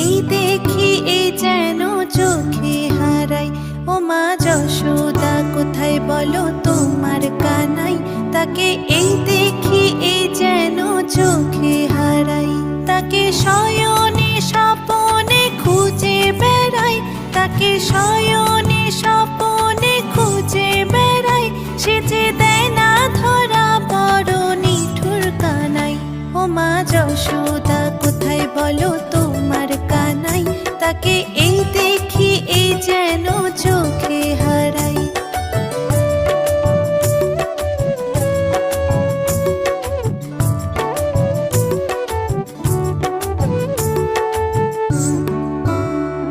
এই দেখি এই যেন চোখে হারাই। ও মা যশোদা কোথায় বলো তোমার কানাই, তাকে এই দেখি এই যেন চোখে হারাই। তাকে শয়নে স্বপনে খুঁজে বেড়াই, তাকে শয়নে স্বপনে খুঁজে বেড়াই, সে যে দেয় না ধরা বড় নিঠুর কানাই। ও মা যশোদা কোথায় বলো তোমার কানাই, তাকে এই দেখি এই যেন চোখে হারাই।